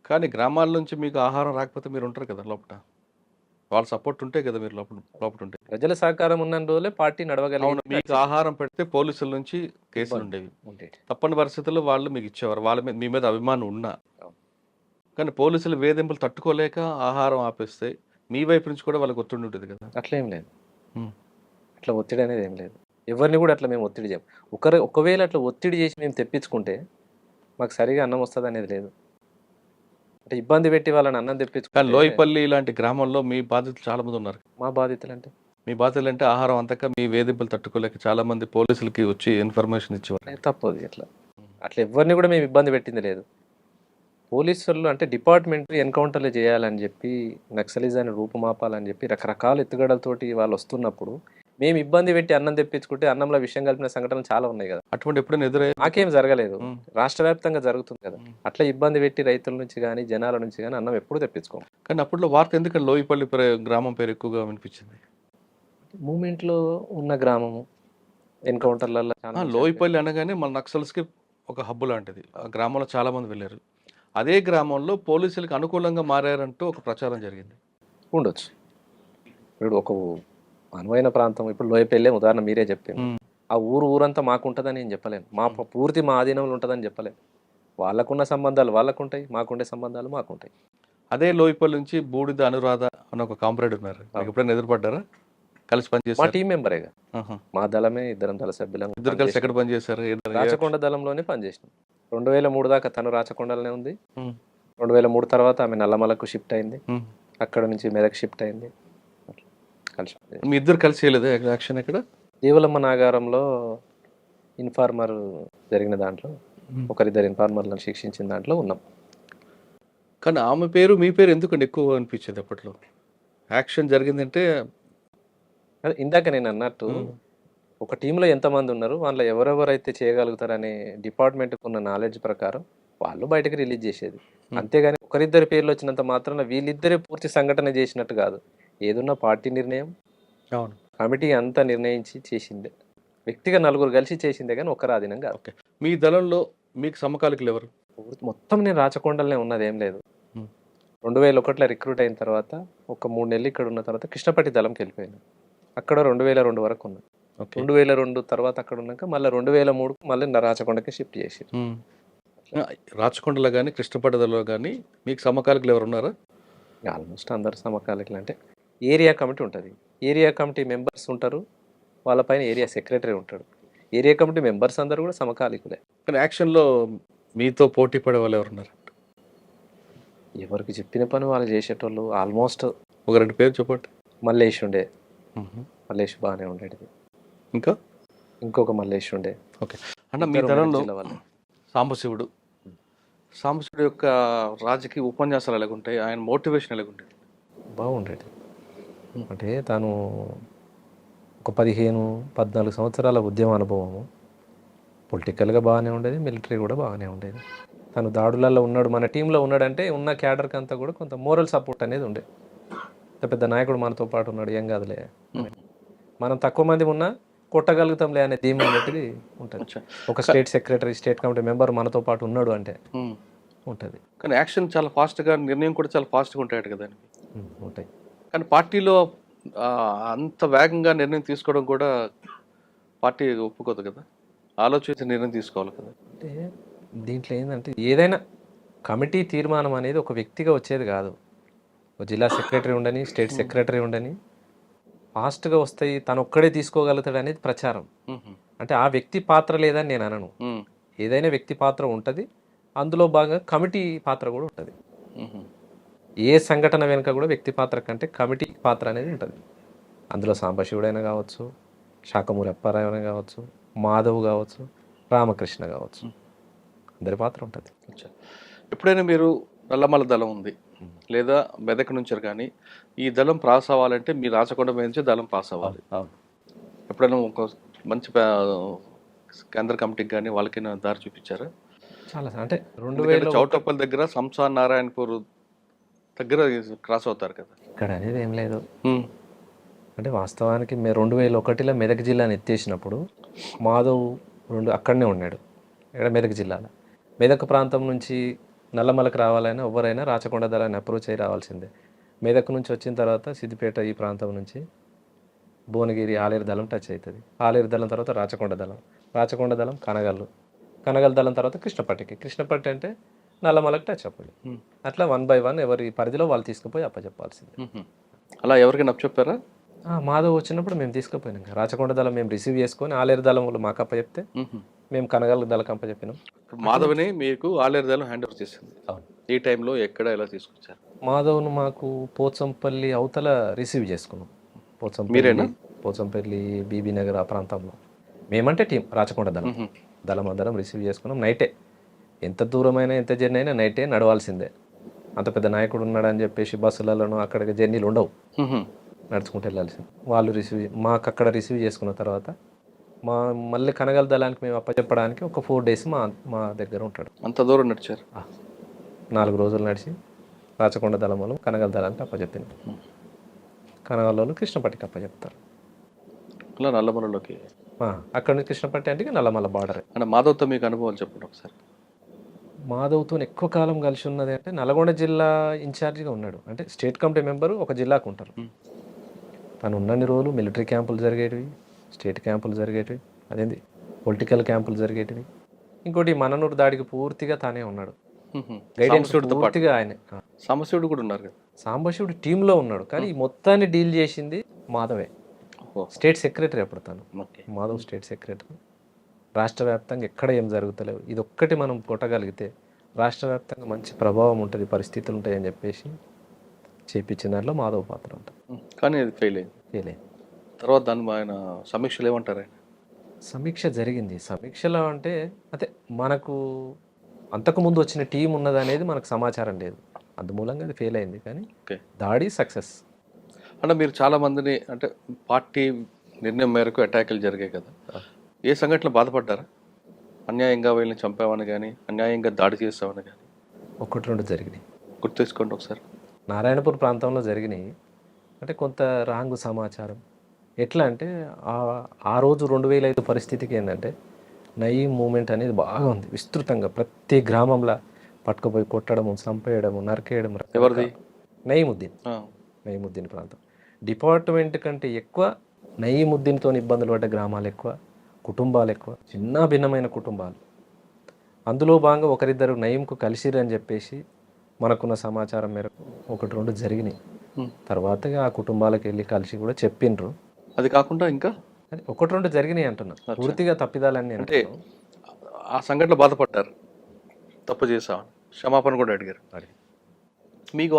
కానీ గ్రామాల నుంచి మీకు ఆహారం రాకపోతే మీరు ఉంటారు కదా లోపట. వాళ్ళ సపోర్ట్ ఉంటే కదా మీరు లోపల లోపట ఉంటే. ప్రజల సహకారం ఉన్న రోజులే పార్టీ అవును. నడవగలిగింది. మీకు నడిచింది. ఆహారం పెడితే పోలీసుల నుంచి కేసులు ఇబ్బంది ఉండేవి. ఉండేది. తప్పని పరిస్థితుల్లో వాళ్ళు మీకు ఇచ్చేవారు. వాళ్ళ మీద మీ మీద అభిమానం ఉన్నా. అవును. కానీ పోలీసుల వేధింపులు తట్టుకోలేక ఆహారం ఆపేస్తే మీ వైపు నుంచి కూడా వాళ్ళకి ఒత్తిడి ఉంటుంది కదా. అట్లేం లేదు. హ్మ్. అట్లా ఒత్తిడి అనేది ఏం లేదు. ఎవరిని కూడా అట్లా మేము ఒత్తిడి చేయం. ఒకవేళ అట్లా ఒత్తిడి చేసి మేము తెప్పించుకుంటే మాకు సరిగా అన్నం వస్తుంది అనేది లేదు. అంటే ఇబ్బంది పెట్టి వాళ్ళని అన్నం కానీ తెప్పించుకుంటే లోయపల్లి ఇలాంటి గ్రామంలో మీ బాధితులు చాలా మంది ఉన్నారు. మా బాధితులు అంటే మీ బాధితులు అంటే ఆహారం అంతక మీ వేధింపులు తట్టుకోలేక చాలా మంది పోలీసులకి వచ్చి ఇన్ఫర్మేషన్ ఇచ్చేవారు. తప్పదు ఇట్లా. అట్లా ఎవరిని కూడా మేము ఇబ్బంది పెట్టింది లేదు. పోలీసులు అంటే డిపార్ట్మెంట్ ఎన్కౌంటర్లు చేయాలని చెప్పి నక్సలిజాన్ని రూపుమాపాలని చెప్పి రకరకాల ఎత్తుగడలతోటి వాళ్ళు వస్తున్నప్పుడు మేము ఇబ్బంది పెట్టి అన్నం తెప్పించుకుంటే అన్నంలో విషయం కలిపిన సంఘటనలు చాలా ఉన్నాయి కదా. అటువంటి ఎప్పుడైనా ఎదురయ్యే నాకేం జరగలేదు. ఉమ్. రాష్ట్ర వ్యాప్తంగా జరుగుతుంది కదా. అట్లా ఇబ్బంది పెట్టి రైతుల నుంచి కానీ జనాల నుంచి కానీ అన్నం ఎప్పుడు తెప్పించుకోము. కానీ అప్పట్లో వార్త ఎందుకంటే లోయపల్లి గ్రామం పేరు ఎక్కువగా వినిపించింది. మూమెంట్లో ఉన్న గ్రామము ఎన్కౌంటర్లలో చాలా మంది లోయపల్లి అనగానే మన నక్సల్స్కి ఒక హబ్బు లాంటిది. ఆ గ్రామంలో చాలా మంది వెళ్ళారు. అదే గ్రామంలో పోలీసులకు అనుకూలంగా మారారంటూ ఒక ప్రచారం జరిగింది. ఉండొచ్చు. ఇప్పుడు ఒక అనువైన ప్రాంతం ఇప్పుడు లోయపల్లె ఉదాహరణ మీరే చెప్పారు. ఆ ఊరంతా మాకు ఉంటుందని నేను చెప్పలేను. పూర్తి మా ఆధీనంలో ఉంటుందని చెప్పలేను. వాళ్ళకున్న సంబంధాలు వాళ్ళకుంటాయి, మాకుండే సంబంధాలు మాకుంటాయి. అదే లోయపల్లి నుంచి బూడిద అనురాధ అని ఒక కాంప్రేడ్ ఉన్నారు. మీకు ఎప్పుడైనా ఎదురుపడ్డారా? కలిసి మా పనిచేస్తారు. టీం మెంబరేగా. మా దళమే ఇద్దరం దళ సభ్యులం. ఇద్దరు కలిసి ఎక్కడ పనిచేశారు? రాచకొండ దళంలోనే పనిచేసినాం. 2003 దాకా తను రాచకొండలోనే ఉంది. 2003 తర్వాత ఆమె నల్లమలకు షిఫ్ట్ అయింది. అక్కడ నుంచి మెదక్ షిఫ్ట్ అయింది. కలిసి మీ ఇద్దరు కలిసి చేయలేదు యాక్షన్ ఎక్కడ? దేవలమ్మ నాగారంలో ఇన్ఫార్మర్ జరిగిన దాంట్లో ఒకరిద్దరు ఇన్ఫార్మర్లను శిక్షించిన దాంట్లో ఉన్నాం. కానీ ఆమె పేరు మీ పేరు ఎందుకండి ఎక్కువ అనిపించేది అప్పట్లో? యాక్షన్ జరిగిందంటే అదే ఇందాక నేను అన్నట్టు ఒక టీంలో ఎంతమంది ఉన్నారు, వాళ్ళ ఎవరెవరైతే చేయగలుగుతారనే డిపార్ట్మెంట్కి ఉన్న నాలెడ్జ్ ప్రకారం వాళ్ళు బయటకు రిలీజ్ చేసేది. అంతేగాని ఒకరిద్దరి పేర్లు వచ్చినంత మాత్రాన వీళ్ళిద్దరే పూర్తి సంఘటన చేసినట్టు కాదు. ఏదున్న పార్టీ నిర్ణయం, అవును, కమిటీ అంతా నిర్ణయించి చేసిందే. వ్యక్తిగా నలుగురు కలిసి చేసిందే కానీ ఒక్కరు ఆధీనం కాదు. ఓకే. మీ దళంలో మీకు సమకాలికులు ఎవరు? మొత్తం నేను రాచకొండలనే ఉన్నది ఏం లేదు. 2001లో రిక్రూట్ అయిన తర్వాత ఒక 3 నెలలు ఇక్కడ ఉన్న తర్వాత కృష్ణపట్టి దళంకి వెళ్ళిపోయాను. అక్కడ 2002 వరకు ఉన్నాను. 2002 తర్వాత అక్కడ ఉన్నాక మళ్ళీ 2003 మళ్ళీ రాచకొండకి షిఫ్ట్ చేసి. రాచకొండలో కానీ కృష్ణపట్టలో కానీ మీకు సమకాలికులు ఎవరు ఉన్నారా? ఆల్మోస్ట్ అందరు సమకాలికులు. అంటే ఏరియా కమిటీ ఉంటుంది. ఏరియా కమిటీ మెంబర్స్ ఉంటారు, వాళ్ళపైన ఏరియా సెక్రటరీ ఉంటాడు. ఏరియా కమిటీ మెంబర్స్ అందరూ కూడా సమకాలికులే. కానీ యాక్షన్లో మీతో పోటీ పడే వాళ్ళు ఎవరు ఉన్నారు? ఎవరికి చెప్పిన పని వాళ్ళు చేసేటోళ్ళు. ఆల్మోస్ట్ ఒక 2 పేరు చెప్పండి. మల్లేష్ ఉండే. మల్లేష్ బాగానే ఉండేది. ఇంకా ఇంకొక మల్లేష్ ఉండే. ఓకే. అంటే మీ దళంలో సాంబశివుడు యొక్క రాజకీయ ఉపన్యాసాలు ఎలాగుంటాయి? ఆయన మోటివేషన్ ఎలాగుంటాయి? బాగుండేది. అంటే తను ఒక 15-14 సంవత్సరాల ఉద్యమ అనుభవము. పొలిటికల్గా బాగానే ఉండేది, మిలిటరీ కూడా బాగానే ఉండేది. తను దాడులలో ఉన్నాడు, మన టీంలో ఉన్నాడంటే ఉన్న క్యాడర్కి అంతా కూడా కొంత మోరల్ సపోర్ట్ అనేది ఉండే. పెద్ద నాయకుడు మనతో పాటు ఉన్నాడు, ఏం కాదులే, మనం తక్కువ మంది ఉన్నా కొట్టగలుగుతాంలే అనే ధీమా అనేది ఉంటుంది. ఒక state secretary, state committee member మనతో పాటు ఉన్నాడు అంటే ఉంటుంది. కానీ యాక్షన్ చాలా ఫాస్ట్గా, నిర్ణయం కూడా చాలా ఫాస్ట్గా ఉంటాయి కదా. ఉంటాయి. కానీ పార్టీలో అంత వేగంగా నిర్ణయం తీసుకోవడం కూడా పార్టీ ఒప్పుకోదు కదా. ఆలోచించి నిర్ణయం తీసుకోవాలి కదా. అంటే దీంట్లో ఏంటంటే ఏదైనా కమిటీ తీర్మానం అనేది ఒక వ్యక్తిగా వచ్చేది కాదు. ఒక జిల్లా సెక్రటరీ ఉండని, స్టేట్ సెక్రటరీ ఉండని ఫాస్ట్గా వస్తాయి, తను ఒక్కడే తీసుకోగలుగుతాడు అనేది ప్రచారం. అంటే ఆ వ్యక్తి పాత్ర లేదని నేను అనను. ఏదైనా వ్యక్తి పాత్ర ఉంటుంది, అందులో భాగంగా కమిటీ పాత్ర కూడా ఉంటుంది. ఏ సంఘటన వెనుక కూడా వ్యక్తి పాత్ర కంటే కమిటీ పాత్ర అనేది ఉంటుంది. అందులో సాంబశివుడైనా కావచ్చు, శాఖమూరి అప్పారావు అయినా కావచ్చు, మాధవ్ కావచ్చు, రామకృష్ణ కావచ్చు, అందరి పాత్ర ఉంటుంది. ఎప్పుడైనా మీరు నల్లమల దళం ఉంది లేదా మెదక్ నుంచి కానీ ఈ దళం పాస్ అవ్వాలంటే మీ రాచకొండ మీద నుంచి దళం పాస్ అవ్వాలి. ఎప్పుడైనా ఒక మంచి కేంద్ర కమిటీకి కానీ వాళ్ళకైనా దారి చూపించారా? చాలా. అంటే 2000 చౌటప్పల్ దగ్గర సంసార్ నారాయణపూర్ దగ్గర క్రాస్ అవుతారు కదా. ఇక్కడ అనేది ఏం లేదు. అంటే వాస్తవానికి 2001లో మెదక్ జిల్లాని ఎత్తేసినప్పుడు మాధవ్ అక్కడనే ఉన్నాడు. ఇక్కడ మెదక్ జిల్లాలో మెదక్ ప్రాంతం నుంచి నల్లమలకు రావాలైనా ఎవరైనా రాచకొండ దళాన్ని అప్రోచ్ అయ్యి రావాల్సిందే. మెదక్ నుంచి వచ్చిన తర్వాత సిద్దిపేట ఈ ప్రాంతం నుంచి భువనగిరి ఆలేరు దళం టచ్ అవుతుంది. ఆలేరు దళం తర్వాత రాచకొండ దళం, రాచకొండ దళం కనగల్లు, కనగల్ దళం తర్వాత కృష్ణపట్టికి, కృష్ణపట్టి అంటే నల్లమలకు టచ్ అప్పుడు. అట్లా 1 by 1 ఎవరి పరిధిలో వాళ్ళు తీసుకుపోయి అప్పచెప్పాల్సిందే. అలా ఎవరికైనా చెప్పారా? మాధవ్ వచ్చినప్పుడు మేము తీసుకుపోయినాం. రాచకొండ దళం మేము రిసీవ్ చేసుకొని ఆలేరు దళం వాళ్ళు మాకు అప్పచెప్తే మేము కనగల్ దళం అప్పచెప్పినాం. మాధవ్ని మీకు ఆలేరు దళం హ్యాండ్ ఓవర్ చేసింది. అవును. ఈ టైంలో ఎక్కడ ఎలా తీసుకొచ్చారు? మాధవ్ను మాకు పోచంపల్లి అవతల రిసీవ్ చేసుకున్నాం. మీరేనా? పోచంపల్లి బీబీ నగర్ ఆ ప్రాంతంలో మేమంటే టీం రాచకొండ దళం అందరం రిసీవ్ చేసుకున్నాం. నైటే ఎంత దూరమైనా ఎంత జర్నీ అయినా నైటే నడవాల్సిందే. అంత పెద్ద నాయకుడు ఉన్నాడని చెప్పేసి బస్సులలోనూ అక్కడికి జర్నీలు ఉండవు, నడుచుకుంటూ వెళ్ళాల్సింది. వాళ్ళు మాకు అక్కడ రిసీవ్ చేసుకున్న తర్వాత మళ్ళీ కనగల దళానికి మేము అప్పచెప్పడానికి ఒక 4 days మా దగ్గర ఉంటాడు. అంత దూరం నడిచారు? 4 రోజులు నడిచి రాచకొండ దళం వాళ్ళు కనగల దళానికి అప్పచెప్పింది. కనగల వాళ్ళు కృష్ణపట్టికి అప్పచెప్తారు. అలా నల్లమలలోకి అక్కడ నుంచి కృష్ణపట్టి అంటే నల్లమల బార్డర్. అంటే మాధవ్తో మీకు అనుభవాలు చెప్పండి ఒకసారి. మాధవ్తో ఎక్కువ కాలం కలిసి ఉన్నది అంటే నల్గొండ జిల్లా ఇన్ఛార్జిగా ఉన్నాడు. అంటే స్టేట్ కమిటీ మెంబరు ఒక జిల్లాకు ఉంటారు. తను ఉన్నన్ని రోజులు మిలిటరీ క్యాంపులు జరిగేటివి, స్టేట్ క్యాంపులు జరిగేటివి, అదేంది పొలిటికల్ క్యాంపులు జరిగేటివి. ఇంకోటి మననూరు దాడికి పూర్తిగా తానే ఉన్నాడు. గైడెన్స్ పూర్తిగా ఆయనే. సాంబశివుడు కూడా ఉన్నారు కదా? సాంబశివుడు టీంలో ఉన్నాడు, కానీ ఈ మొత్తాన్ని డీల్ చేసింది మాధవే. స్టేట్ సెక్రటరీ అప్పుడు తను. Madhav state secretary. రాష్ట్ర వ్యాప్తంగా ఎక్కడ ఏం జరుగుతలేవు, ఇది ఒక్కటి మనం కొట్టగలిగితే రాష్ట్ర వ్యాప్తంగా మంచి ప్రభావం ఉంటుంది, పరిస్థితులు ఉంటాయని చెప్పేసి చేయించిన దాంట్లో మాధవ్ పాత్ర ఉంటుంది. కానీ అది ఫెయిల్ అయింది. తర్వాత దాన్ని ఆయన సమీక్షలు ఏమంటారు? సమీక్ష జరిగింది. సమీక్షలో అంటే అదే మనకు అంతకుముందు వచ్చిన టీం ఉన్నది అనేది మనకు సమాచారం లేదు, అందుమూలంగా అది ఫెయిల్ అయింది. కానీ దాడి సక్సెస్. అంటే మీరు చాలా మందిని అంటే పార్టీ నిర్ణయం మేరకు అటాకులు జరిగాయి కదా, ఏ సంఘటనలు బాధపడ్డారా? అన్యాయంగా వీళ్ళని చంపామని కానీ అన్యాయంగా దాడి చేస్తామని కానీ? 1-2 జరిగినాయి, గుర్తు తెచ్చుకోండి ఒకసారి. నారాయణపూర్ ప్రాంతంలో జరిగినాయి. అంటే కొంత రాంగ్ సమాచారం. ఎట్లా అంటే ఆ రోజు 2005 పరిస్థితికి ఏంటంటే నయీం మూమెంట్ అనేది బాగా ఉంది విస్తృతంగా. ప్రతి గ్రామంలో పట్టుకుపోయి కొట్టడము, చంపేయడము, నరికేయడం. ఎవరిది? నయీముద్దీన్ ప్రాంతం. డిపార్ట్మెంట్ కంటే ఎక్కువ నయీముద్దీన్తో ఇబ్బందులు పడ్డ గ్రామాలు ఎక్కువ, కుటుంబాలు ఎక్కువ, చిన్న భిన్నమైన కుటుంబాలు. అందులో భాగంగా ఒకరిద్దరు నయీంకు కలిసిరని చెప్పేసి మనకున్న సమాచారం మేరకు 1-2 జరిగినాయి. తర్వాత ఆ కుటుంబాలకు వెళ్ళి కలిసి కూడా చెప్పిండ్రు. అది కాకుండా ఇంకా 1-2 జరిగినాయి అంటున్నా, పూర్తిగా తప్పిదాలన్నీ. అంటే ఆ సంఘటన బాధపడ్డారు, తప్పు చేసామని క్షమాపణ కూడా అడిగారు. మీకు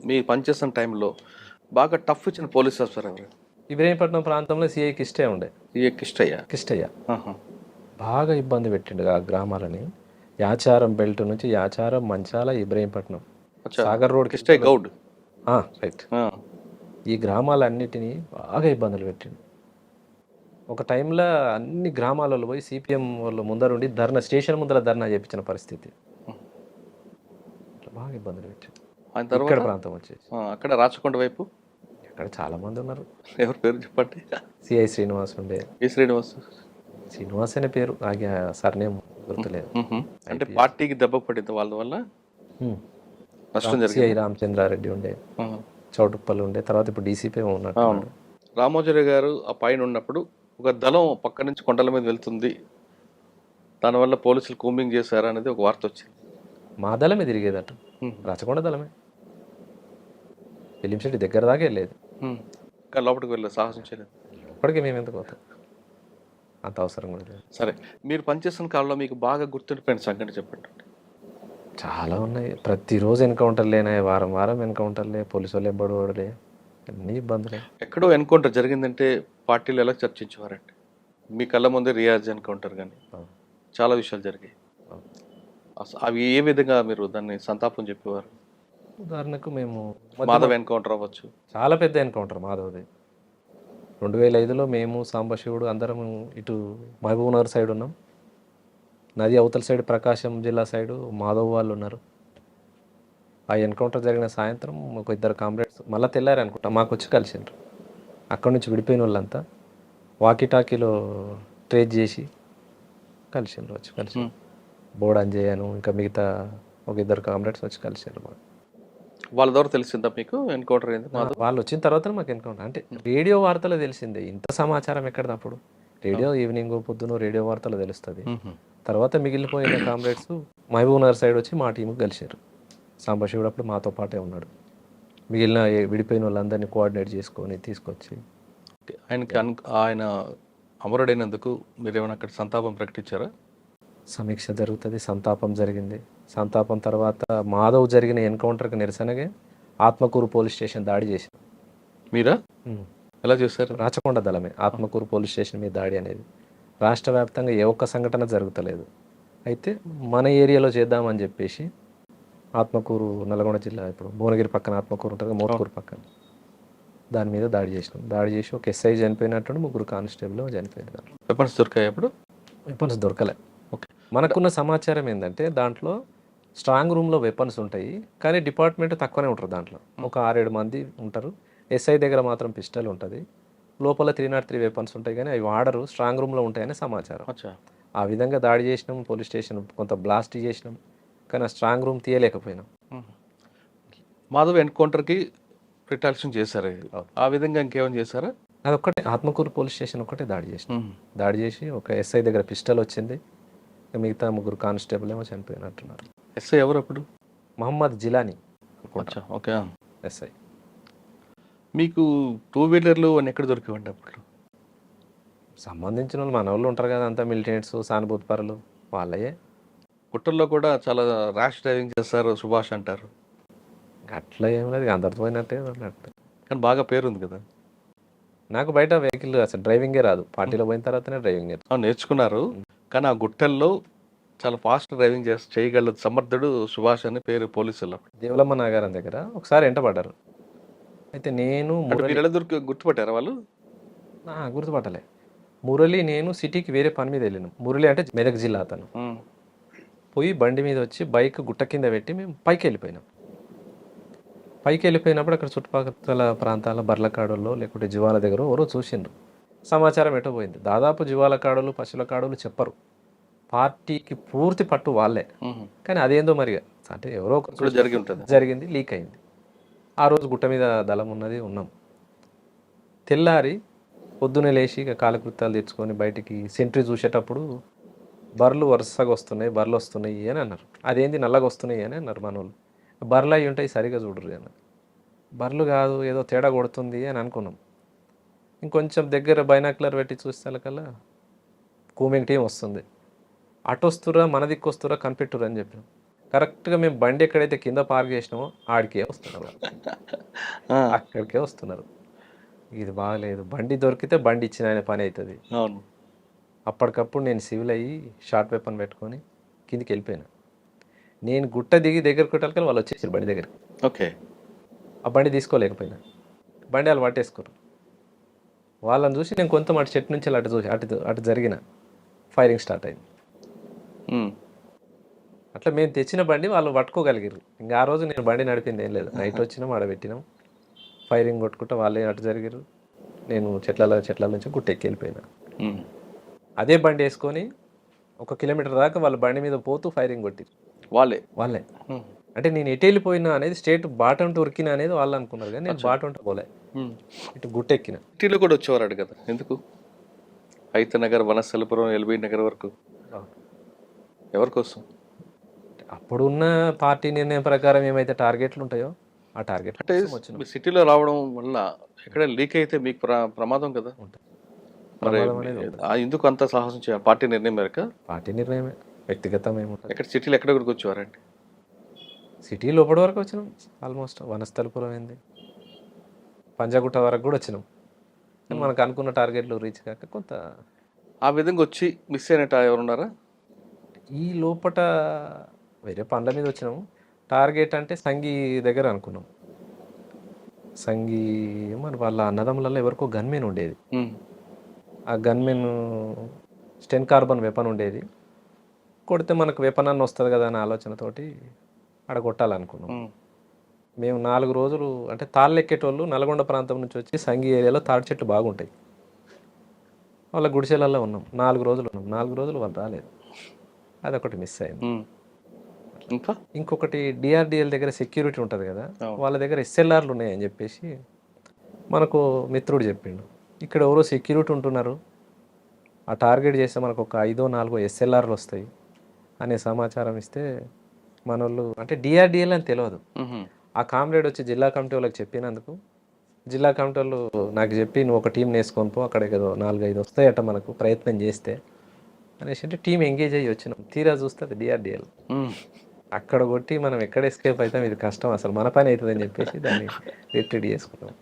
మీరు పనిచేస్తున్న టైంలో బాగా టఫ్ ఇచ్చిన పోలీస్ ఆఫీసర్ ఎవరు? ఇబ్రహీంపట్నం ప్రాంతంలో సిఐ కిష్టయ్య ఉండే. కిష్టయ్య బాగా ఇబ్బంది పెట్టిండు ఆ గ్రామాలని. యాచారం బెల్ట్ నుంచి యాచారం, మంచాల, ఇబ్రహీంపట్నం, సాగర్ రోడ్, కిష్టయ్య గౌడ్. రైట్. ఈ గ్రామాలన్నిటినీ బాగా ఇబ్బందులు పెట్టిండు. ఒక టైంలో అన్ని గ్రామాలలో పోయి సిపిఎం వాళ్ళు ముందరుండి స్టేషన్ ముందర ధర్నా చేయించిన పరిస్థితి. బాగా ఇబ్బందులు పెట్టిండు. ఇక్కడ ప్రాంతం వచ్చేసి అక్కడ రాచకొండ వైపు అక్కడ చాలా మంది ఉన్నారు. ఎవరి పేరు చెప్పండి? సిఐ శ్రీనివాస్ ఉండే. శ్రీనివాస్ అనే పేరు, సర్నేమ్ గుర్తులేదు. అంటే పార్టీకి దెబ్బ పడింది వాళ్ళ వల్ల నష్టం జరిగింది. సిఐ రామచంద్రారెడ్డి ఉండే, చౌటుప్పల్ ఉండే, తర్వాత ఇప్పుడు డీసీపీ ఉన్నట్టు. రామోజీరావు గారు ఆ పైన ఉన్నప్పుడు ఒక దళం పక్క నుంచి కొండల మీద వెళ్తుంది, దానివల్ల పోలీసులు కూంబింగ్ చేశారు అనేది ఒక వార్త వచ్చింది. మా దళమే తిరిగేదట, రాచకొండ దళమే. ఎలింశెట్టి దగ్గర దాకా వెళ్ళేది, కానీ లోపలికి వెళ్ళలేదు, సాహసం చేయలేదు. ఇప్పటికీ మేము ఎందుకు పోతాం, అంత అవసరం కూడా లేదు. సరే, మీరు పనిచేస్తున్న కాలంలో మీకు బాగా గుర్తుండిపోయిన సంఘటన చెప్పండి. చాలా ఉన్నాయి. ప్రతిరోజు ఎన్కౌంటర్లేనా, వారం వారం ఎన్కౌంటర్లే, పోలీసు వాళ్ళు ఎబ్బడలే, అన్ని ఇబ్బందులే. ఎక్కడో ఎన్కౌంటర్ జరిగిందంటే పార్టీలు ఎలా చర్చించేవారండి? మీ కళ్ళ ముందే రియాజ్ ఎన్కౌంటర్ కానీ చాలా విషయాలు జరిగాయి. అవి ఏ విధంగా మీరు దాన్ని సంతాపం చెప్పేవారు? ఉదాహరణకు మేము మాధవ్ ఎన్కౌంటర్ అవ్వచ్చు, చాలా పెద్ద ఎన్కౌంటర్ మాధవ్ది. 2005లో మేము సాంబశివుడు అందరం ఇటు మహబూబ్ నగర్ సైడ్ ఉన్నాం, నది అవతల సైడ్ ప్రకాశం జిల్లా సైడు మాధవ్ వాళ్ళు ఉన్నారు. ఆ ఎన్కౌంటర్ జరిగిన సాయంత్రం ఒక 2 కామ్రేడ్స్ మళ్ళీ తెల్లారు అనుకుంటా మాకు వచ్చి కలిసిండ్రు. అక్కడి నుంచి విడిపోయిన వాళ్ళంతా వాకీటాకీలో ట్రేస్ చేసి కలిసిండ్రు, వచ్చి కలిసి బోర్డ్ అంజయ్యను ఇంకా మిగతా ఒక ఇద్దరు కామ్రేడ్స్ వచ్చి కలిసారు మాకు. వాళ్ళ ద్వారా తెలిసిందా మీకు ఎన్కౌంటర్ అయింది మాధవ్? వాళ్ళు వచ్చిన తర్వాత మాకు ఎన్కౌంటర్ అంటే రేడియో వార్తలో తెలిసిందే. ఇంత సమాచారం ఎక్కడిది అప్పుడు? రేడియో ఈవినింగ్ పొద్దున రేడియో వార్తలో తెలుస్తుంది. తర్వాత మిగిలిపోయిన కామ్రేడ్స్ మహబూబ్ నగర్ సైడ్ వచ్చి మా టీంకి కలిసారు. సాంబశివుడు అప్పుడు మాతో పాటే ఉన్నాడు. మిగిలిన విడిపోయిన వాళ్ళందరినీ కోఆర్డినేట్ చేసుకొని తీసుకొచ్చి ఆయన అమరుడైనందుకు మీరేమైనా అక్కడ సంతాపం ప్రకటించారా? సమీక్ష జరుగుతుంది, సంతాపం జరిగింది. సంతాపం తర్వాత మాధవ్ జరిగిన ఎన్కౌంటర్కి నిరసనగా ఆత్మకూరు పోలీస్ స్టేషన్ దాడి చేశారు. మీరా? ఎలా చేశారు? రాచకొండ దళమే ఆత్మకూరు పోలీస్ స్టేషన్ మీద దాడి అనేది. రాష్ట్ర వ్యాప్తంగా ఏ ఒక్క సంఘటన జరుగుతలేదు. అయితే మన ఏరియాలో చేద్దామని చెప్పేసి ఆత్మకూరు నల్గొండ జిల్లా, ఇప్పుడు భువనగిరి పక్కన ఆత్మకూరు ఉంటుంది, మోత్కూరు పక్కన, దాని మీద దాడి చేసినాం. దాడి చేసి ఒక ఎస్ఐ చనిపోయినట్టు, 3 కానిస్టేబుల్ చనిపోయినారు. వెపన్స్ దొరికాయి అప్పుడు? వెపన్స్ దొరకలే. ఓకే. మనకున్న సమాచారం ఏంటంటే దాంట్లో స్ట్రాంగ్ రూమ్లో వెపన్స్ ఉంటాయి, కానీ డిపార్ట్మెంట్ తక్కువనే ఉంటారు. దాంట్లో ఒక 6-7 మంది ఉంటారు. ఎస్ఐ దగ్గర మాత్రం పిస్టల్ ఉంటుంది. లోపల 303 వెపన్స్ ఉంటాయి, కానీ అవి వాడరు, స్ట్రాంగ్ రూమ్లో ఉంటాయని సమాచారం. ఆ విధంగా దాడి చేసినాం. పోలీస్ స్టేషన్ కొంత బ్లాస్ట్ చేసినాం, కానీ ఆ స్ట్రాంగ్ రూమ్ తీయలేకపోయినాం. మాధవ్ ఎన్కౌంటర్కి రిటాలియేషన్ చేశారు. ఆ విధంగా ఇంకేమైనా చేశారా? అదొక్కటే, ఆత్మకూరు పోలీస్ స్టేషన్ ఒకటే దాడి చేసినాం. దాడి చేసి ఒక ఎస్ఐ దగ్గర పిస్టల్ వచ్చింది, మిగతా 3 కానిస్టేబుల్ ఏమో చనిపోయినట్టున్నారు. ఎస్ఐ ఎవరు అప్పుడు? మహమ్మద్ జిలానీ ఓకే. ఎస్ఐ. మీకు 2 వీలర్లు అని ఎక్కడ దొరికేవండి అప్పుడు? సంబంధించిన వాళ్ళు మన వాళ్ళు ఉంటారు కదా, అంతా మిలిటెంట్స్, సానుభూతి పరులు వాళ్ళయే. గుట్టల్లో కూడా చాలా ర్యాష్ డ్రైవింగ్ చేస్తారు సుభాష్ అంటారు. అట్లా ఏం లేదు, అందరితో పోయినట్టే అన్నట్టు. కానీ బాగా పేరుంది కదా. నాకు బయట వెహికల్ అసలు డ్రైవింగే రాదు. పార్టీలో పోయిన తర్వాతనే డ్రైవింగ్ నేర్చుకున్నారు. కానీ ఆ గుట్టల్లో చాలా ఫాస్ట్ డ్రైవింగ్ చేయగల సమర్థుడు సుభాష్ అని పేరు పోలీసులు. దేవలమ్మ నాగారం దగ్గర ఒకసారి ఎంటపడ్డారు. అయితే నేను గుర్తుపట్టారా వాళ్ళు? గుర్తుపట్టలే. మురళి నేను సిటీకి వేరే పని మీద వెళ్ళినాం. మురళి అంటే మెదక్ జిల్లా అతను. పోయి బండి మీద వచ్చి బైక్ గుట్ట కింద పెట్టి మేము పైకి వెళ్ళిపోయినాం. పైకి వెళ్ళిపోయినప్పుడు అక్కడ చుట్టుపక్కల ప్రాంతాల బర్లకాడుల్లో లేకుంటే జీవాల దగ్గర ఎవరో చూసిండ్రు. సమాచారం ఎటో పోయింది. దాదాపు జీవాల కాడులు, పశువుల కాడులు చెప్పరు. పార్టీకి పూర్తి పట్టు వాళ్ళే. కానీ అదేందో మరి అంటే ఎవరో ఒకరు జరిగింది, లీక్ అయింది. ఆ రోజు గుట్ట మీద దళం ఉన్నది, ఉన్నాం. తెల్లారి పొద్దునే లేచి ఇక కాలకృత్యాలు తెచ్చుకొని బయటికి సెంట్రీ చూసేటప్పుడు బర్రెలు వరుసగా వస్తున్నాయి, బర్రెలు వస్తున్నాయి అని అన్నారు. అదేంది నల్లగా వస్తున్నాయి అని అన్నారు మన వాళ్ళు. బర్రెలు అవి ఉంటాయి, సరిగా చూడరు అన్నారు. బర్రెలు కాదు, ఏదో తేడా కొడుతుంది అని అనుకున్నాం. ఇంకొంచెం దగ్గర బైనాక్యులర్ పెట్టి చూస్తేకల్లా కూమింగ్ టీం వస్తుంది. అటు వస్తురా, మన దిక్కు వస్తురా, కనిపెట్టురు అని చెప్పినాం. కరెక్ట్గా మేము బండి ఎక్కడైతే కింద పార్క్ చేసినామో ఆడికే వస్తున్నారు, అక్కడికే వస్తున్నారు. ఇది బాగలేదు, బండి దొరికితే బండి ఇచ్చిన ఆయన పని అవుతుంది. అప్పటికప్పుడు నేను సివిల్ అయ్యి షార్ట్ వెపన్ పెట్టుకొని కిందికి వెళ్ళిపోయినా. నేను గుట్ట దిగి దగ్గర కొట్టాలి, వాళ్ళు వచ్చేసారు బండి దగ్గరికి. ఓకే. ఆ బండి తీసుకోలేకపోయినా, బండి వాళ్ళు పట్టేసుకోరు. వాళ్ళని చూసి నేను కొంత అటు చెట్టు నుంచి అటు చూసి అటు జరిగిన ఫైరింగ్ స్టార్ట్ అయింది. అట్లా మేము తెచ్చిన బండి వాళ్ళు పట్టుకోగలిగారు. ఇంకా ఆ రోజు నేను బండి నడిపింది ఏం లేదు. నైట్ వచ్చినాం, ఆడబెట్టినాం, ఫైరింగ్ కొట్టుకుంటా వాళ్ళే అటు జరిగారు. నేను చెట్ల నుంచి గుట్టెక్కి వెళ్ళిపోయినా. అదే బండి వేసుకొని 1 కిలోమీటర్ దాకా వాళ్ళ బండి మీద పోతూ ఫైరింగ్ కొట్టిరు వాళ్ళే. అంటే నేను ఎటు వెళ్ళిపోయినా అనేది స్టేట్ బాటం ఉరికినా అనేది వాళ్ళు అనుకున్నారు, కానీ నేను బాటం పోలే, ఇటు గుట్టెక్కిన. సిటీలో కూడా వచ్చేవారు కదా, ఎందుకు? హైతనగర్, వనస్థలపురం, ఎల్బీ నగర్ వరకు ఎవరి కోసం? అప్పుడున్న పార్టీ నిర్ణయం ప్రకారం ఏమైతే టార్గెట్లు ఉంటాయో ఆ టార్గెట్. అంటే సిటీలో రావడం వల్ల ఎక్కడ లీక్ అయితే మీకు ప్రమాదం కదా. ఎందుకు అంత సాహసం చేయాలి? పార్టీ నిర్ణయం మేరకు? పార్టీ నిర్ణయమే, వ్యక్తిగతం ఏముంటుంది. ఎక్కడ సిటీలో ఎక్కడ కూడా వచ్చేవారండి? సిటీ లోపల వరకు వచ్చినాం, ఆల్మోస్ట్ వనస్థలపురం అయింది, పంజాగుట్ట వరకు కూడా వచ్చినాం. మనకు అనుకున్న టార్గెట్లు రీచ్ కాక కొంత ఆ విధంగా వచ్చి మిస్ అయినట్టు ఎవరున్నారా? ఈ లోపల వేరే పనుల మీద వచ్చినాము. టార్గెట్ అంటే సంఘీ దగ్గర అనుకున్నాం. సంఘీ మరి వాళ్ళ అన్నదమ్ములలో ఎవరికో గన్మెన్ ఉండేది. ఆ గన్మెన్ స్టెన్ కార్బన్ వెపన్ ఉండేది. కొడితే మనకు వెపన్ అన్న వస్తుంది కదా అనే ఆలోచనతోటి ఆడ కొట్టాలనుకున్నాం. మేము 4 రోజులు అంటే తాళ్ళు ఎక్కేటోళ్ళు నల్గొండ ప్రాంతం నుంచి వచ్చి సంఘీ ఏరియాలో తాడి చెట్లు బాగుంటాయి, వాళ్ళ గుడిసెలలో ఉన్నాం. 4 రోజులు ఉన్నాం. 4 రోజులు వాళ్ళు రాలేదు, అదొకటి మిస్ అయింది. ఇంకా ఇంకొకటి డిఆర్డిఎల్ దగ్గర సెక్యూరిటీ ఉంటుంది కదా, అవును. వాళ్ళ దగ్గర ఎస్ఎల్ఆర్లు ఉన్నాయని చెప్పేసి మనకు మిత్రుడు చెప్పిండు. ఇక్కడ ఎవరో సెక్యూరిటీ ఉంటున్నారు, ఆ టార్గెట్ చేస్తే మనకు ఒక 5-4 ఎస్ఎల్ఆర్లు వస్తాయి అనే సమాచారం ఇస్తే మన వాళ్ళు, అంటే డిఆర్డిఎల్ అని తెలియదు. మ్మ్. ఆ కామ్రేడ్ వచ్చి జిల్లా కమిటీ వాళ్ళకి చెప్పినందుకు జిల్లా కమిటీ వాళ్ళు నాకు చెప్పి నువ్వు ఒక టీం వేసుకొని పో, అక్కడ ఏదో 4-5 వస్తాయట మనకు ప్రయత్నం చేస్తే అనేసి అంటే టీం ఎంగేజ్ అయ్యి వచ్చినాం. తీరా చూస్తే అది డిఆర్డిఎల్. మ్మ్. అక్కడ కొట్టి మనం ఎక్కడ ఎస్కేప్ అవుతాం, ఇది కష్టం, అసలు మన పని అవుతుందని చెప్పేసి దాన్ని రిట్రీట్ చేసుకున్నాం.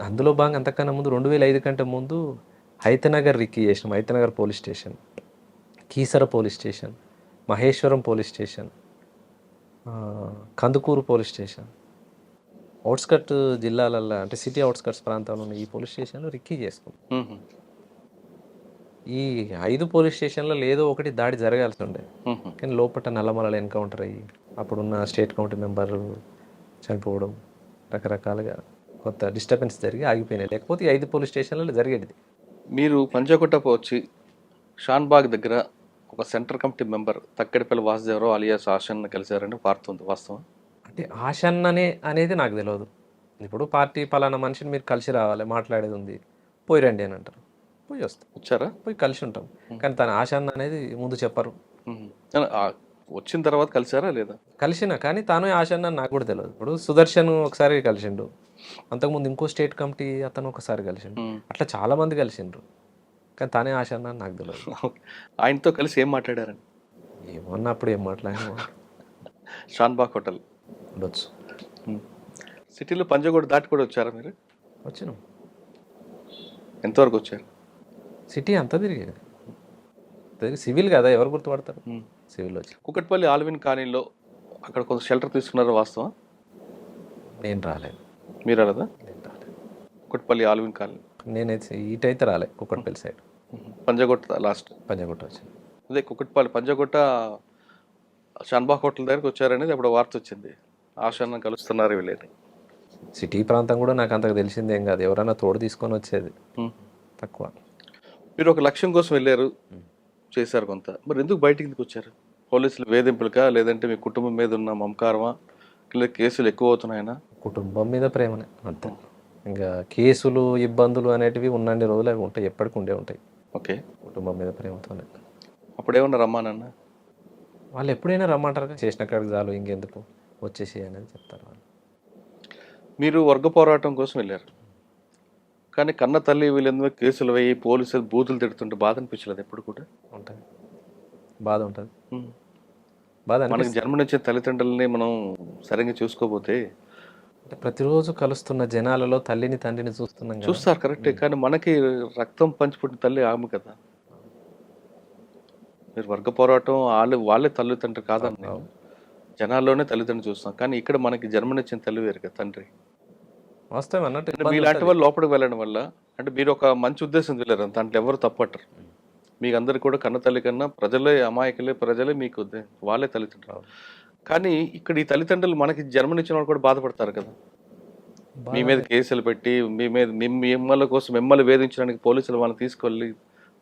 అందులో భాగంగా అంతకన్నా ముందు 2005 కంటే ముందు హైతనగర్ రిక్కీ చేసినాం. Hayathnagar police station, Keesara police station, Maheshwaram police station, Kandukur police station, outskirt జిల్లాలల్లో అంటే సిటీ అవుట్స్కట్స్ ప్రాంతాల్లో ఉన్న ఈ పోలీస్ స్టేషన్లో రిక్కీ చేసుకున్నాం. మ్మ్. ఈ 5 పోలీస్ స్టేషన్లలో ఏదో ఒకటి దాడి జరగాల్సి ఉండే, మ్మ్. కానీ లోపల నల్లమలలో ఎన్కౌంటర్ అయ్యి అప్పుడున్న స్టేట్ కమిటీ మెంబర్ చనిపోవడం, రకరకాలుగా కొంత డిస్టర్బెన్స్ జరిగి ఆగిపోయినాయి. లేకపోతే ఈ 5 పోలీస్ స్టేషన్లలో జరిగేది. మీరు పంజాగుట్టకు వచ్చి షాన్బాగ్ దగ్గర ఒక centre committee member Takkadipalli Vasudevarao alias Ashan కలిశారని వార్త ఉంది, వాస్తవం? అంటే ఆశన్ననే అనేది నాకు తెలియదు. ఇప్పుడు పార్టీ పలానా మనిషిని మీరు కలిసి రావాలి, మాట్లాడేది ఉంది, పోయి రండి అని అంటారు, పోయి వస్తాం, వచ్చారా? పోయి కలిసి ఉంటాం. కానీ తన ఆశన్న అనేది ముందు చెప్పరు. మ్మ్. ఆ, వచ్చిన తర్వాత కలిసారా లేదా? కలిసిన, కానీ తాను ఆశన్న నాకు కూడా తెలియదు. ఇప్పుడు సుదర్శన్ ఒకసారి కలిసిండు, అంతకుముందు ఇంకో స్టేట్ కమిటీ అతను ఒకసారి కలిసిండు, మ్మ్. అట్లా చాలా మంది కలిసిండ్రు, కానీ తానే ఆశన్న అని నాకు తెలియదు. ఆయనతో కలిసి ఏం మాట్లాడారని? ఏమన్నప్పుడు ఏం మాట్లాడినా షాన్బాగ్ హోటల్ ఉండొచ్చు. సిటీలో పంజాగుట్ట దాటి కూడా వచ్చారా మీరు? వచ్చినాం, ఎంతవరకు వచ్చారు? సిటీ అంతా తిరిగేది. సివిల్ కదా, ఎవరు గుర్తుపడతారు? సివిల్ వచ్చి కుకట్పల్లి ఆల్విన్ కాలనీలో అక్కడ కొంత షెల్టర్ తీసుకున్నారా, వాస్తవం? నేను రాలేదు. మీరు అలాదా? నేను రాలేదు. కుకట్పల్లి ఆల్విన్ కాలనీ నేనైతే ఇటైతే రాలే, కుక్కట్పల్లి సైడ్ పంజాగుట్ట లాస్ట్ పంజాగుట్ట వచ్చింది. అదే కుకట్పల్లి పంజాగుట్ట షాన్బాగ్ హోటల్ దగ్గరికి వచ్చారనేది అప్పుడు వార్త వచ్చింది. ఆశాన్ని కలుస్తున్నారు వీళ్ళని. సిటీ ప్రాంతం కూడా నాకు అంతకు తెలిసిందేం కాదు, ఎవరైనా తోడు తీసుకొని వచ్చేది తక్కువ. మీరు ఒక లక్ష్యం కోసం వెళ్ళారు, చేశారు కొంత, మరి ఎందుకు బయటికి ఎందుకు వచ్చారు? పోలీసులు వేధింపులకా, లేదంటే మీ కుటుంబం మీద ఉన్న మమకారమా, లేదా కేసులు ఎక్కువ అవుతున్నాయనా? కుటుంబం మీద ప్రేమనే అంతే. ఇంకా కేసులు ఇబ్బందులు అనేటివి ఉన్నన్ని రోజులు అవి ఉంటాయి, ఎప్పటికి ఉండే ఉంటాయి. ఓకే. కుటుంబం మీద ప్రేమతోనే. అప్పుడేమన్నా రమ్మానన్న? వాళ్ళు ఎప్పుడైనా రమ్మంటారు, చేసిన కాడికి చాలు, ఇంకెందుకు వచ్చేసి అనేది చెప్తారు వాళ్ళు. మీరు వర్గ పోరాటం కోసం వెళ్ళారు, కానీ కన్న తల్లి వీళ్ళెందుకు కేసులు వేయి పోలీసులు బూతులు తిడుతుంటే బాధ అనిపించలేదు ఎప్పుడు కూడా? ఉంటుంది, బాధ ఉంటుంది. బాధ మనకి జన్మనిచ్చే తల్లిదండ్రులని మనం సరిగ్గా చూసుకోకపోతే, అంటే ప్రతిరోజు కలుస్తున్న జనాలలో తల్లిని తండ్రిని చూస్తున్నాం కదా. చూస్తారు కరెక్టే, కానీ మనకి రక్తం పంచిపుట్టిన తల్లి ఆమె కదా. మీరు వర్గ పోరాటం వాళ్ళే తల్లిదండ్రులు కాదని జనాల్లోనే తల్లిదండ్రులు చూస్తాం, కానీ ఇక్కడ మనకి జన్మనిచ్చిన తల్లి వేరు కదా, తండ్రి. వాస్తవం అన్నట్టు అంటే మీలాంటి వాళ్ళు లోపలికి వెళ్ళడం వల్ల, అంటే మీరు ఒక మంచి ఉద్దేశం వెళ్ళారు, దాంట్లో ఎవరు తప్పట్టరు. మీకు అందరికి కూడా కన్న తల్లి కన్నా ప్రజలే, అమాయకులే ప్రజలే మీకు వాళ్ళే తల్లిదండ్రులు. కానీ ఇక్కడ ఈ తల్లిదండ్రులు మనకి జన్మనిచ్చిన వాళ్ళు కూడా బాధపడతారు కదా. మీ మీద కేసులు పెట్టి మిమ్మల్ని వేధించడానికి పోలీసులు వాళ్ళని తీసుకెళ్ళి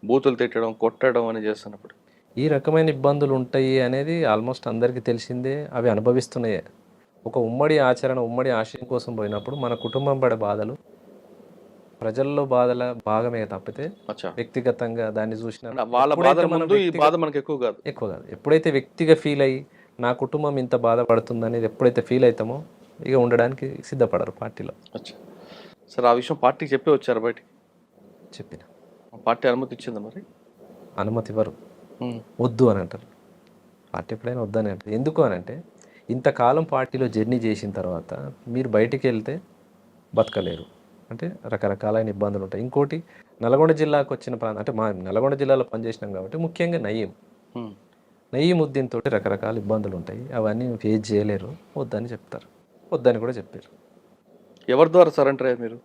బూతులు తిట్టడం, కొట్టడం అని చేస్తున్నప్పుడు ఈ రకమైన ఇబ్బందులు ఉంటాయి అనేది ఆల్మోస్ట్ అందరికీ తెలిసిందే, అవి అనుభవిస్తున్నాయే. ఒక ఉమ్మడి ఆచరణ, ఉమ్మడి ఆశయం కోసం పోయినప్పుడు మన కుటుంబం పడే బాధలు ప్రజల్లో బాధల భాగమే తప్పితే వ్యక్తిగతంగా దాన్ని చూసిన వాళ్ళ బాధ ముందు ఈ బాధ మనకి ఎక్కువ కాదు. ఎప్పుడైతే వ్యక్తిగా ఫీల్ అయ్యి నా కుటుంబం ఇంత బాధపడుతుందనేది ఎప్పుడైతే ఫీల్ అవుతామో ఇక ఉండడానికి సిద్ధపడరు పార్టీలో. సరే, ఆ విషయం పార్టీకి చెప్పి వచ్చారు బయటికి? చెప్పిన. పార్టీ అనుమతి ఇచ్చిందా? మరి అనుమతి ఇవ్వరు, వద్దు అని అంటారు. పార్టీ ఎప్పుడైనా వద్దని అంటారు. ఎందుకు అని అంటే ఇంతకాలం పార్టీలో జర్నీ చేసిన తర్వాత మీరు బయటికి వెళ్తే బతకలేరు, అంటే రకరకాలైన ఇబ్బందులు ఉంటాయి. ఇంకోటి నల్గొండ జిల్లాకు వచ్చిన ప్రాంతం, అంటే మా నల్గొండ జిల్లాలో పనిచేసినాం కాబట్టి ముఖ్యంగా నయీముద్దీన్ తోటి రకరకాల ఇబ్బందులు ఉంటాయి, అవన్నీ ఫేస్ చేయలేరు, వద్దని చెప్తారు. వద్దని కూడా చెప్పారు. ఎవరి ద్వారా సరెండర్ అయ్యారు మీరు?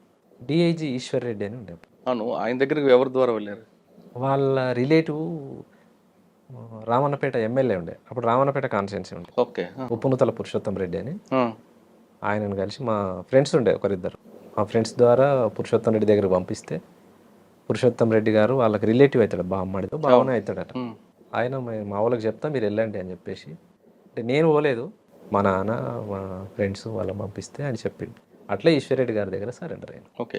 డిఐజీ ఈశ్వర్ రెడ్డి అని ఉండే. అవును, ఆయన దగ్గరికి ఎవరి ద్వారా వెళ్ళారు? వాళ్ళ రిలేటివ్ రామన్నపేట ఎమ్మెల్యే ఉండే, అప్పుడు రామన్నపేట కాన్స్టిట్యున్సీ ఉండే. ఓకే. ఉప్పునుతల పురుషోత్తం రెడ్డి అని, ఆయనను కలిసి మా ఫ్రెండ్స్ ఉండే ఒకరిద్దరు, మా ఫ్రెండ్స్ ద్వారా పురుషోత్తం రెడ్డి దగ్గరికి పంపిస్తే పురుషోత్తం రెడ్డి గారు వాళ్ళకి రిలేటివ్ అవుతాడు, బామ్మడితో బావనే అవుతాడట. ఆయన మా వాళ్ళకి చెప్తా మీరు వెళ్ళండి అని చెప్పేసి, అంటే నేను పోలేదు, మా నాన్న మా ఫ్రెండ్స్ వాళ్ళని పంపిస్తే ఆయన చెప్పిండు. అట్లా ఈశ్వర్రెడ్డి గారి దగ్గర సరెండర్ అయ్యాను. ఓకే.